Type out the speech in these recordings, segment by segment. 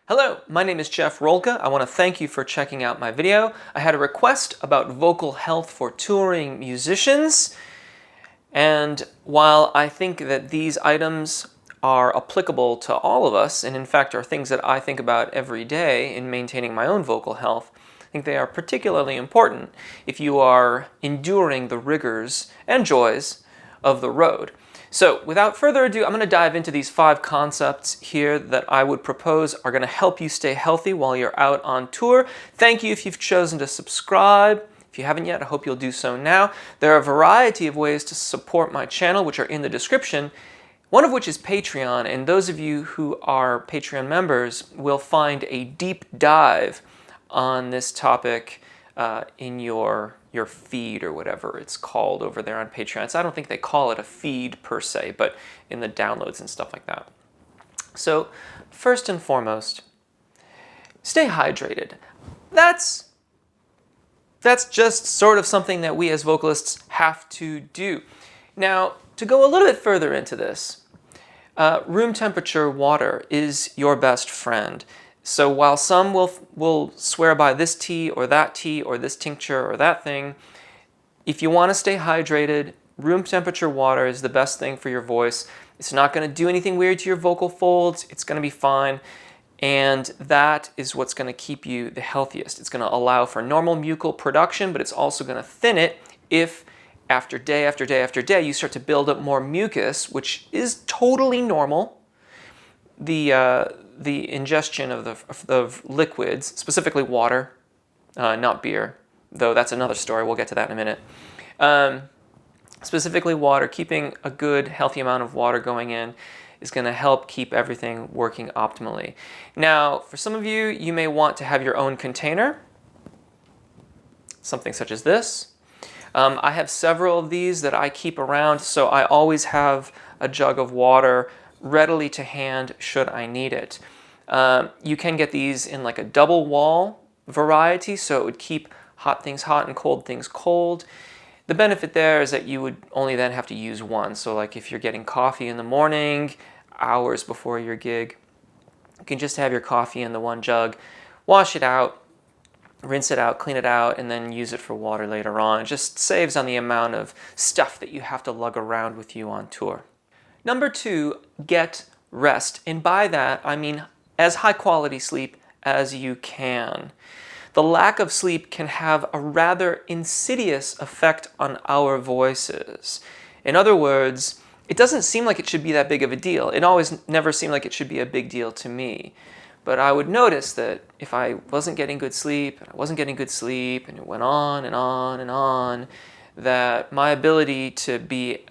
Hello, my name is Jeff Rolka. I want to thank you for checking out my video. I had a request about vocal health for touring musicians, and while I think that these items are applicable to all of us, and in fact are things that I think about every day in maintaining my own vocal health, I think they are particularly important if you are enduring the rigors and joys of the road. So without further ado, I'm going to dive into these 5 concepts here that I would propose are going to help you stay healthy while you're out on tour. Thank you if you've chosen to subscribe. If you haven't yet, I hope you'll do so now. There are a variety of ways to support my channel, which are in the description, one of which is Patreon, and those of you who are Patreon members will find a deep dive on this topic in your feed or whatever it's called over there on Patreon. So I don't think they call it a feed per se, but in the downloads and stuff like that. So first and foremost, stay hydrated. That's just sort of something that we as vocalists have to do. Now, to go a little bit further into this, room temperature water is your best friend. So while some will swear by this tea or this tincture or that thing, if you want to stay hydrated, room temperature water is the best thing for your voice. It's not going to do anything weird to your vocal folds. It's going to be fine. And that is what's going to keep you the healthiest. It's going to allow for normal mucal production, but it's also going to thin it if after day after day after day you start to build up more mucus, which is totally normal. The ingestion of liquids, specifically water, not beer, though that's another story. We'll get to that in a minute. Specifically water, keeping a good, healthy amount of water going in is going to help keep everything working optimally. Now, for some of you, you may want to have your own container, something such as this. I have several of these that I keep around, so I always have a jug of water readily to hand should I need it. You can get these in like a double wall variety, so it would keep hot things hot and cold things cold. The benefit there is that you would only then have to use one. So like if you're getting coffee in the morning, hours before your gig, you can just have your coffee in the one jug, wash it out, rinse it out, clean it out, and then use it for water later on. It just saves on the amount of stuff that you have to lug around with you on tour. Number 2, get rest. And by that, I mean as high quality sleep as you can. The lack of sleep can have a rather insidious effect on our voices. In other words, it doesn't seem like it should be that big of a deal. It always never seemed like it should be a big deal to me. But I would notice that if I wasn't getting good sleep, and it went on and on and on, that my ability to be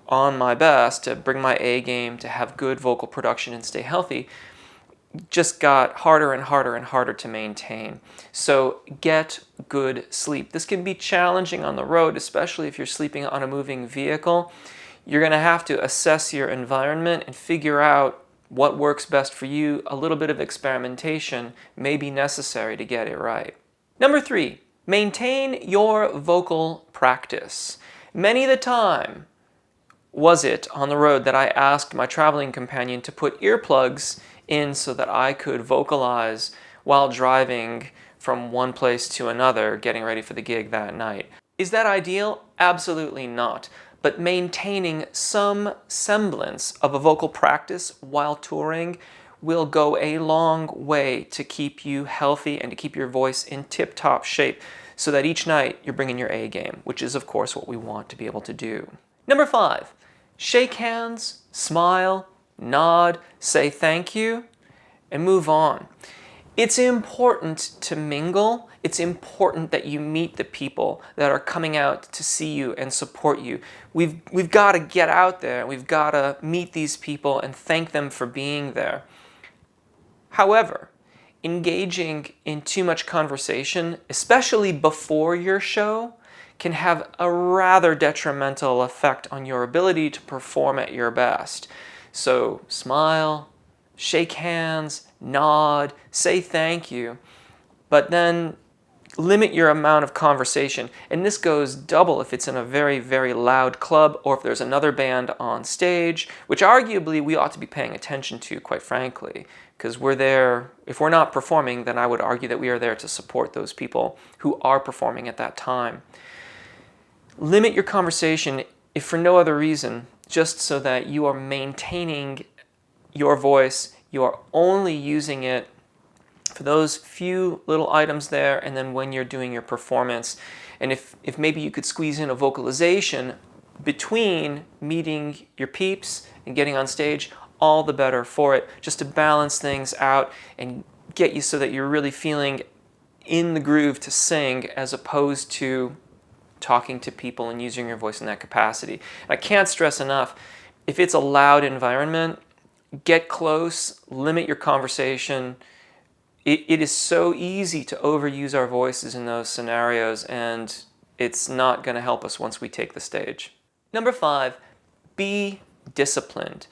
on my best, to bring my A game, to have good vocal production and stay healthy, just got harder and harder and harder to maintain. So get good sleep. This can be challenging on the road, especially if you're sleeping on a moving vehicle. You're going to have to assess your environment and figure out what works best for you. A little bit of experimentation may be necessary to get it right. Number 3, maintain your vocal practice. Many of the time was it on the road that I asked my traveling companion to put earplugs in so that I could vocalize while driving from one place to another, getting ready for the gig that night. Is that ideal? Absolutely not. But maintaining some semblance of a vocal practice while touring will go a long way to keep you healthy and to keep your voice in tip-top shape so that each night you're bringing your A game, which is of course what we want to be able to do. Number 5, shake hands, smile, nod, say thank you, and move on. It's important to mingle. It's important that you meet the people that are coming out to see you and support you. We've got to get out there. We've got to meet these people and thank them for being there. However, engaging in too much conversation, especially before your show, can have a rather detrimental effect on your ability to perform at your best. So smile, shake hands, nod, say thank you, but then limit your amount of conversation. And this goes double if it's in a very, very loud club or if there's another band on stage, which arguably we ought to be paying attention to, quite frankly, because we're there. If we're not performing, then I would argue that we are there to support those people who are performing at that time. Limit your conversation, if for no other reason, just so that you are maintaining your voice. You are only using it for those few little items there, and then when you're doing your performance. And if maybe you could squeeze in a vocalization between meeting your peeps and getting on stage, all the better for it, just to balance things out and get you so that you're really feeling in the groove to sing, as opposed to talking to people and using your voice in that capacity. And I can't stress enough, if it's a loud environment, get close, limit your conversation. It is so easy to overuse our voices in those scenarios, and it's not going to help us once we take the stage. Number 5, be disciplined.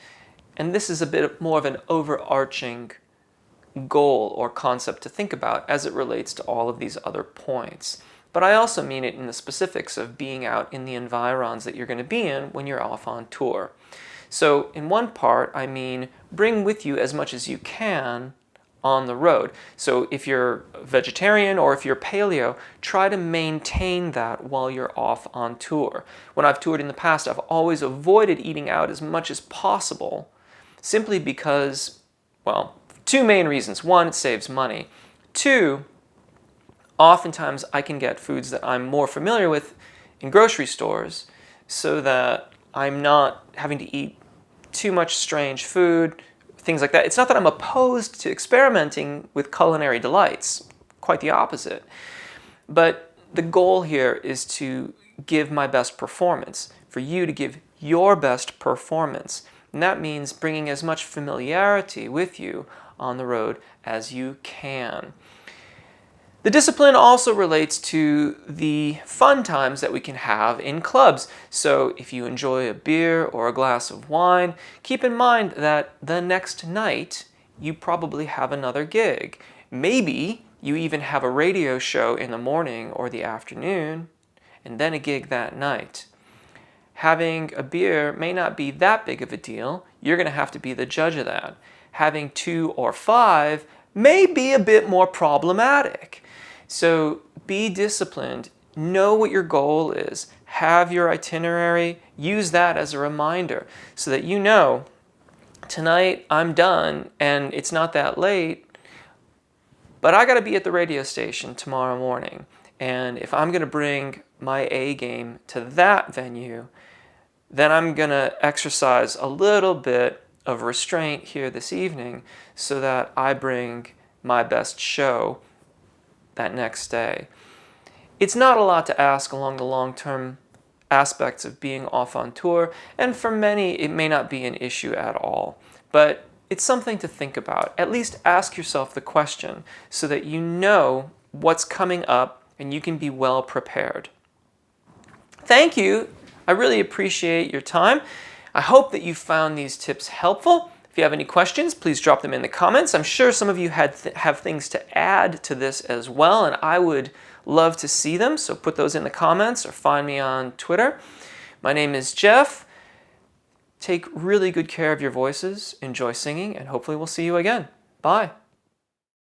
And this is a bit more of an overarching goal or concept to think about as it relates to all of these other points. But I also mean it in the specifics of being out in the environs that you're going to be in when you're off on tour. So in one part, I mean bring with you as much as you can on the road. So if you're vegetarian or if you're paleo, try to maintain that while you're off on tour. When I've toured in the past, I've always avoided eating out as much as possible, simply because, well, 2 main reasons. 1, it saves money. 2, oftentimes I can get foods that I'm more familiar with in grocery stores, so that I'm not having to eat too much strange food, things like that. It's not that I'm opposed to experimenting with culinary delights, quite the opposite. But the goal here is to give my best performance, for you to give your best performance. And that means bringing as much familiarity with you on the road as you can. The discipline also relates to the fun times that we can have in clubs. So if you enjoy a beer or a glass of wine, keep in mind that the next night you probably have another gig. Maybe you even have a radio show in the morning or the afternoon, and then a gig that night. Having a beer may not be that big of a deal. You're going to have to be the judge of that. Having 2 or 5 may be a bit more problematic. So be disciplined, know what your goal is, have your itinerary, use that as a reminder so that you know, tonight I'm done and it's not that late, but I got to be at the radio station tomorrow morning. And if I'm going to bring my A game to that venue, then I'm going to exercise a little bit of restraint here this evening so that I bring my best show that next day. It's not a lot to ask along the long-term aspects of being off on tour, and for many it may not be an issue at all, but it's something to think about. At least ask yourself the question so that you know what's coming up and you can be well prepared. Thank you. I really appreciate your time. I hope that you found these tips helpful. If you have any questions, please drop them in the comments. I'm sure some of you have things to add to this as well, and I would love to see them, so put those in the comments or find me on Twitter. My name is Jeff. Take really good care of your voices, enjoy singing, and hopefully we'll see you again. Bye.